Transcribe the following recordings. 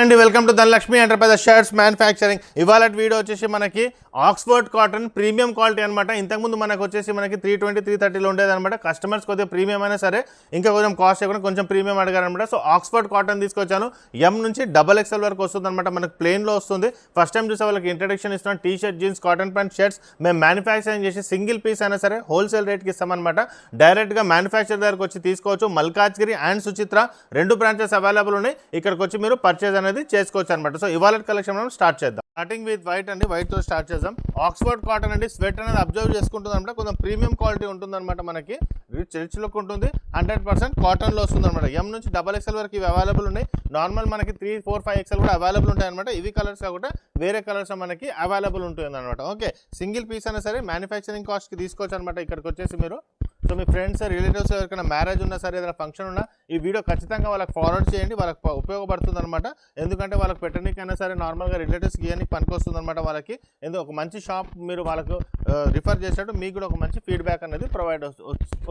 అండి welcome to Dhanalakshmi enterprises shirts manufacturing. ఇవాళ video వచ్చేసి మనకి ఆక్స్ఫర్డ్ కాటన్ ప్రీమియం క్వాలిటీ అనమాట. ఇంతకుముందు మనకు వచ్చేసి మనకి 320 330లో ఉండేది అనమాట. కస్టమర్స్ కొద్దిగా ప్రీమియం అయినా సరే ఇంకా కొంచెం కాస్ట్ ఎక్కువ కొంచెం ప్రీమియం అడిగారు అనమాట. సో ఆక్స్ఫర్డ్ కాటన్ తీసుకొచ్చాను. ఎం నుంచి XXL వరకు వస్తుంది అనమాట. మనకు ప్లెయిన్లో వస్తుంది. ఫస్ట్ టైం చూసే వాళ్ళకి ఇంట్రడక్షన్ ఇస్తున్నాం. T shirt, jeans, cotton pant, shirts మేము మ్యానుఫ్యాక్చరింగ్ చేసి సింగిల్ పీస్ అయినా సరే హోల్సేల్ రేట్కి ఇస్తామన్నమాట. డైరెక్ట్గా మ్యానుఫ్యాక్చర్ దగ్గరకు వచ్చి తీసుకోవచ్చు. Malkajgiri and Suchitra 2 branches available ఉన్నాయి. ఇక్కడికి వచ్చి మీరు పర్చేజ్ అనేది చేసుకోవచ్చు అనమాట. సో ఇవాళ కలెక్షన్ మనం స్టార్ట్ చేద్దాం. స్టార్టింగ్ విత్ వైట్ అండి. వైట్ తో స్టార్ట్ చేద్దాం. ఆక్స్ఫర్డ్ కాటన్ అండి. స్వెట్ అనేది అబ్జర్వ్ చేసుకుంటుంది అనమాట. కొంచెం ప్రీమియం క్వాలిటీ ఉంటుంది అనమాట. మనకి రిచ్ లుక్ ఉంటుంది. 100% కాటన్ లో వస్తుంది అనమాట. ఎం నుంచి XXL వరకు ఇవి అవైలబుల్ ఉన్నాయి. నార్మల్ మనకి 3, 4, 5 XL కూడా అవైలబుల్ ఉంటాయి అనమాట. ఇవి కలర్స్ కాకుండా వేరే కలర్స్ మనకి అవైలబుల్ ఉంటుంది అనమాట. ఓకే, సింగిల్ పీస్ అయినా సరే మ్యానుఫ్యాక్చరింగ్ కాస్ట్ కి తీసుకోవచ్చు అనమాట. ఇక్కడికి వచ్చేసి మీరు సో మీ ఫ్రెండ్స్, రిలేటివ్స్ ఎవరికైనా మ్యారేజ్ ఉన్నా సరే, ఏదైనా ఫంక్షన్ ఉన్నా ఈ వీడియో ఖచ్చితంగా వాళ్ళకి ఫార్వర్డ్ చేయండి. వాళ్ళకి ఉపయోగపడుతుంది అనమాట. ఎందుకంటే వాళ్ళకి పెట్టడానికైనా సరే నార్మల్గా రిలేటివ్స్కి ఇవన్నీ పనికొస్తుంది అనమాట. వాళ్ళకి ఎందుకు ఒక మంచి షాప్ మీరు వాళ్ళకు రిఫర్ చేసేటట్టు మీకు కూడా ఒక మంచి ఫీడ్బ్యాక్ అనేది ప్రొవైడ్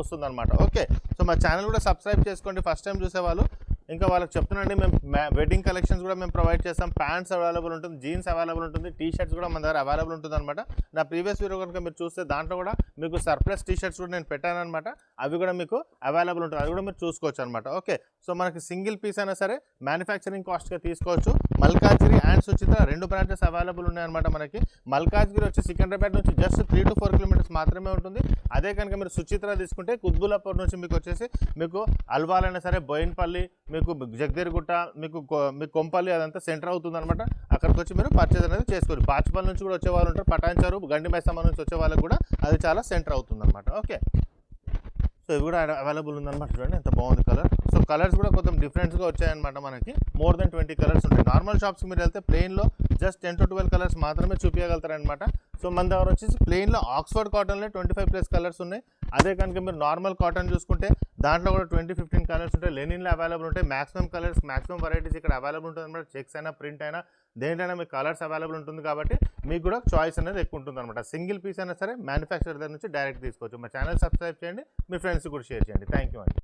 వస్తుంది అనమాట. ఓకే, సో మా ఛానల్ కూడా సబ్స్క్రైబ్ చేసుకోండి. ఫస్ట్ టైం చూసేవాళ్ళు ఇంకా వాళ్ళకి చెప్తున్నాండి, మేము వెడ్డింగ్ కలెక్షన్స్ కూడా మేము ప్రొవైడ్ చేస్తాం. ప్యాంట్స్ అవైలబుల్ ఉంటుంది, జీన్స్ అవైలబుల్ ఉంటుంది, టీ షర్ట్స్ కూడా మన దగ్గర అవైలబుల్ ఉంటుంది అనమాట. నా ప్రీవియస్ వీడియో కనుక మీరు చూస్తే దాంట్లో కూడా మీకు సర్ప్లస్ టీ షర్ట్స్ కూడా నేను పెట్టాను అనమాట. అవి కూడా మీకు అవైలబుల్ ఉంటుంది. అది కూడా మీరు చూసుకోవచ్చు అనమాట. ఓకే, సో మనకి సింగిల్ పీస్ అయినా సరే మ్యానుఫ్యాక్చరింగ్ కాస్ట్గా తీసుకోవచ్చు. Malkajgiri and Suchitra 2 branches available ఉన్నాయన్నమాట. మనకి మల్కాజ్గిరి వచ్చి సికింద్రాబాద్ నుంచి జస్ట్ 3 to 4 కిలోమీటర్స్ మాత్రమే ఉంటుంది. అదే కనుక మీరు సుచిత్ర తీసుకుంటే కుత్బుల్లాపూర్ నుంచి మీకు వచ్చేసి మీకు అల్వాలైనా సరే, బోయిన్పల్లి, మీకు జగదేర్గుట్ట, మీకు కొంపల్లి అదంతా సెంటర్ అవుతుంది అనమాట. అక్కడికి వచ్చి మీరు పర్చేజ్ అనేది చేసుకోవచ్చు. బాచుపల్లి నుంచి కూడా వచ్చే వాళ్ళు ఉంటారు. పటాన్చారు, గండి మైసమ్మ నుంచి వచ్చే వాళ్ళకి కూడా అది చాలా సెంటర్ అవుతుంది అనమాట. ఓకే, సో ఇవి కూడా అవైలబుల్ ఉందన్నమాట. చూడండి ఎంత బాగుంది కలర్. సో కలర్స్ కూడా కొంచెం డిఫరెంట్గా వచ్చాయన్నమాట. మనకి మోర్ దెన్ 20 కలర్స్ ఉంటాయి. నార్మల్ షాప్స్కి మీరు వెళ్తే ప్లెయిన్లో జస్ట్ 10 to 12 కలర్స్ మాత్రమే చూపించగలుగుతారనమాట. సో మన దగ్గర వచ్చేసి ప్లెయిన్లో ఆక్స్ఫర్డ్ కాటన్లో 25+ కలర్స్ ఉన్నాయి. అదే కనుక మీరు నార్మల్ కాటన్ చూసుకుంటే దాంట్లో కూడా 20-15 కలర్స్ ఉంటాయి. లెనిన్లో అవైలబుల్ ఉంటాయి. మ్యాక్సిమం కలర్స్, మ్యాక్సిమం వెరైటీస్ ఇక్కడ అవైలబుల్ ఉంటుంది అనమాట. చెక్స్ అయినా, ప్రింట్ అయినా, దేంటైనా మీకు కలర్స్ అవైలబుల్ ఉంటుంది కాబట్టి మీకు కూడా చాయిస్ అనేది ఎక్కువ ఉంటుంది అనమాట. సింగిల్ పీస్ అయినా సరే మ్యానుఫ్యాక్చరర్ దగ్గర నుంచి డైరెక్ట్ తీసుకోవచ్చు. మా ఛానల్ సబ్స్క్రైబ్ చేయండి, మీ ఫ్రెండ్స్ కూడా షేర్ చేయండి. థ్యాంక్ యూ అండి.